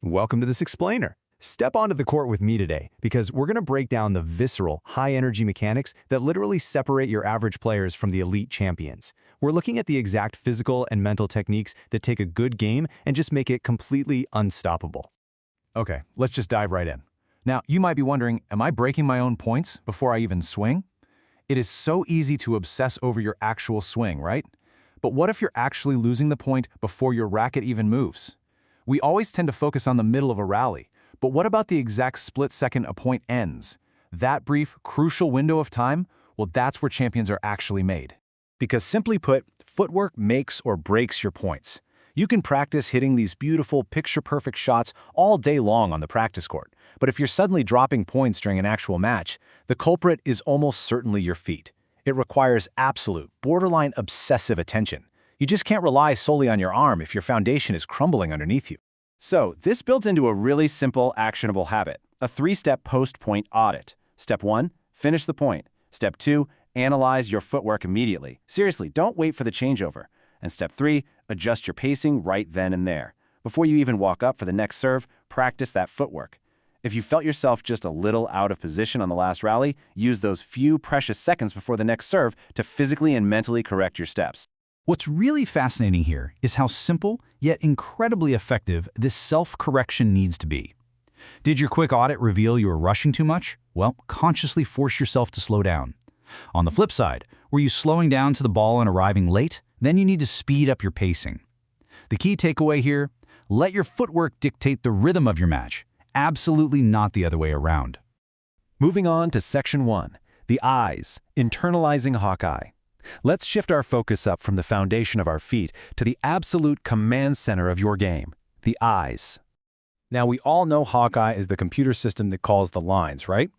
Welcome to this explainer. Step onto the court with me today because we're going to break down the visceral, high-energy mechanics that literally separate your average players from the elite champions. We're looking at the exact physical and mental techniques that take a good game and just make it completely unstoppable. Okay, let's just dive right in. Now, you might be wondering, am I breaking my own points before I even swing? It is so easy to obsess over your actual swing, right? But what if you're actually losing the point before your racket even moves? We always tend to focus on the middle of a rally, but what about the exact split second a point ends? That brief, crucial window of time? Well, that's where champions are actually made. Because simply put, footwork makes or breaks your points. You can practice hitting these beautiful, picture-perfect shots all day long on the practice court, but if you're suddenly dropping points during an actual match, the culprit is almost certainly your feet. It requires absolute, borderline obsessive attention. You just can't rely solely on your arm if your foundation is crumbling underneath you. So, this builds into a really simple, actionable habit, a 3-step post-point audit. Step 1, finish the point. Step 2, analyze your footwork immediately. Seriously, don't wait for the changeover. And step 3, adjust your pacing right then and there. Before you even walk up for the next serve, practice that footwork. If you felt yourself just a little out of position on the last rally, use those few precious seconds before the next serve to physically and mentally correct your steps. What's really fascinating here is how simple, yet incredibly effective, this self-correction needs to be. Did your quick audit reveal you were rushing too much? Well, consciously force yourself to slow down. On the flip side, were you slowing down to the ball and arriving late? Then you need to speed up your pacing. The key takeaway here, let your footwork dictate the rhythm of your match, absolutely not the other way around. Moving on to Section 1, the eyes, internalizing Hawkeye. Let's shift our focus up from the foundation of our feet to the absolute command center of your game, the eyes. Now, we all know Hawkeye is the computer system that calls the lines, right?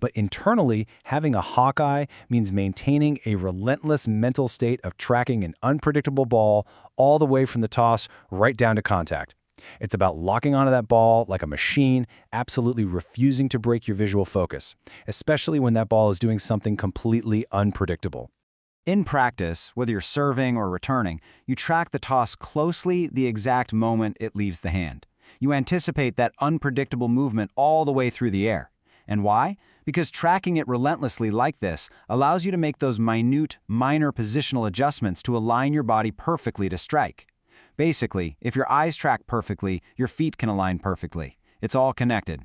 But internally, having a Hawkeye means maintaining a relentless mental state of tracking an unpredictable ball all the way from the toss right down to contact. It's about locking onto that ball like a machine, absolutely refusing to break your visual focus, especially when that ball is doing something completely unpredictable. In practice, whether you're serving or returning, you track the toss closely the exact moment it leaves the hand. You anticipate that unpredictable movement all the way through the air. And why? Because tracking it relentlessly like this allows you to make those minute, minor positional adjustments to align your body perfectly to strike. Basically, if your eyes track perfectly, your feet can align perfectly. It's all connected.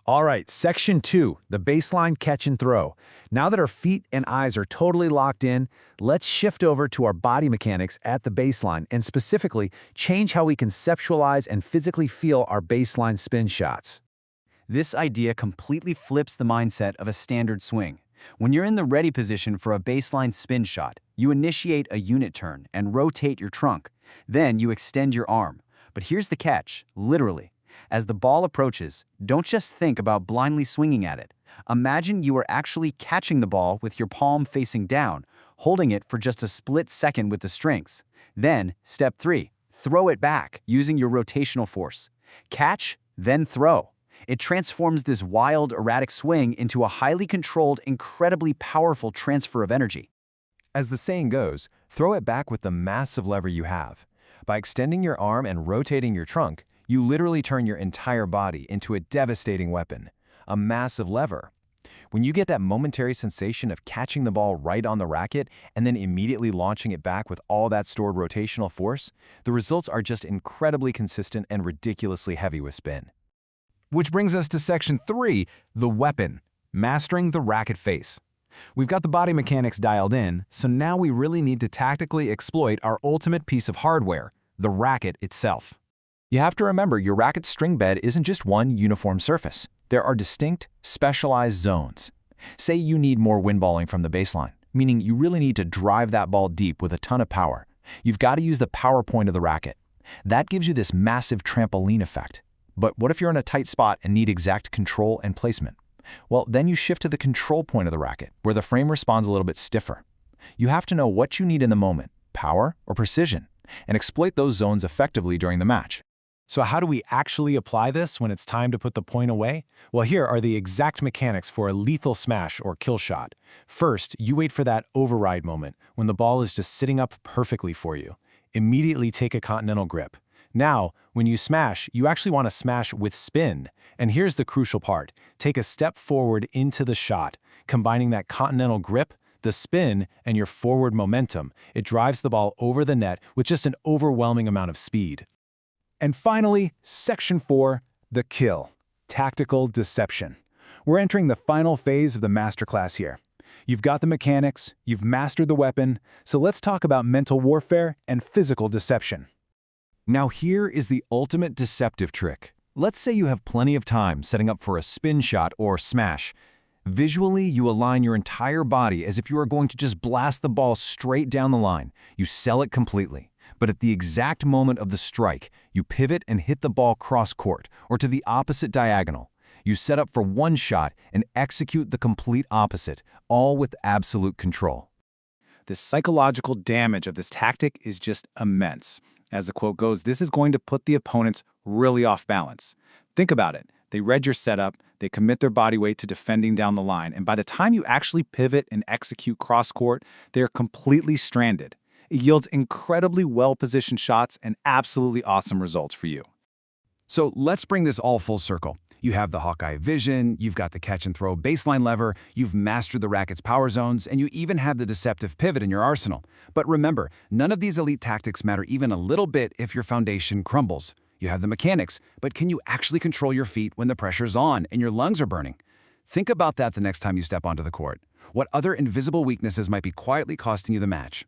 All right, Section 2, the baseline catch and throw. Now that our feet and eyes are totally locked in, let's shift over to our body mechanics at the baseline and specifically change how we conceptualize and physically feel our baseline spin shots. This idea completely flips the mindset of a standard swing. When you're in the ready position for a baseline spin shot, you initiate a unit turn and rotate your trunk. Then you extend your arm. But here's the catch, literally. As the ball approaches, don't just think about blindly swinging at it. Imagine you are actually catching the ball with your palm facing down, holding it for just a split second with the strings. Then, step 3, throw it back using your rotational force. Catch, then throw. It transforms this wild, erratic swing into a highly controlled, incredibly powerful transfer of energy. As the saying goes, throw it back with the massive lever you have. By extending your arm and rotating your trunk, you literally turn your entire body into a devastating weapon, a massive lever. When you get that momentary sensation of catching the ball right on the racket and then immediately launching it back with all that stored rotational force, the results are just incredibly consistent and ridiculously heavy with spin. Which brings us to Section 3, the weapon, mastering the racket face. We've got the body mechanics dialed in, so now we really need to tactically exploit our ultimate piece of hardware, the racket itself. You have to remember your racket string bed isn't just one uniform surface. There are distinct, specialized zones. Say you need more wind balling from the baseline, meaning you really need to drive that ball deep with a ton of power. You've got to use the power point of the racket. That gives you this massive trampoline effect. But what if you're in a tight spot and need exact control and placement? Well, then you shift to the control point of the racket, where the frame responds a little bit stiffer. You have to know what you need in the moment, power or precision, and exploit those zones effectively during the match. So how do we actually apply this when it's time to put the point away? Well, here are the exact mechanics for a lethal smash or kill shot. First, you wait for that override moment when the ball is just sitting up perfectly for you. Immediately take a continental grip. Now, when you smash, you actually want to smash with spin. And here's the crucial part. Take a step forward into the shot, combining that continental grip, the spin, and your forward momentum. It drives the ball over the net with just an overwhelming amount of speed. And finally, Section 4, the kill, tactical deception. We're entering the final phase of the masterclass here. You've got the mechanics, you've mastered the weapon, so let's talk about mental warfare and physical deception. Now here is the ultimate deceptive trick. Let's say you have plenty of time setting up for a spin shot or smash. Visually, you align your entire body as if you are going to just blast the ball straight down the line. You sell it completely. But at the exact moment of the strike, you pivot and hit the ball cross-court or to the opposite diagonal. You set up for one shot and execute the complete opposite, all with absolute control. The psychological damage of this tactic is just immense. As the quote goes, this is going to put the opponents really off balance. Think about it. They read your setup, they commit their body weight to defending down the line, and by the time you actually pivot and execute cross-court, they are completely stranded. It yields incredibly well-positioned shots and absolutely awesome results for you. So let's bring this all full circle. You have the Hawkeye vision, you've got the catch-and-throw baseline lever, you've mastered the racket's power zones, and you even have the deceptive pivot in your arsenal. But remember, none of these elite tactics matter even a little bit if your foundation crumbles. You have the mechanics, but can you actually control your feet when the pressure's on and your lungs are burning? Think about that the next time you step onto the court. What other invisible weaknesses might be quietly costing you the match?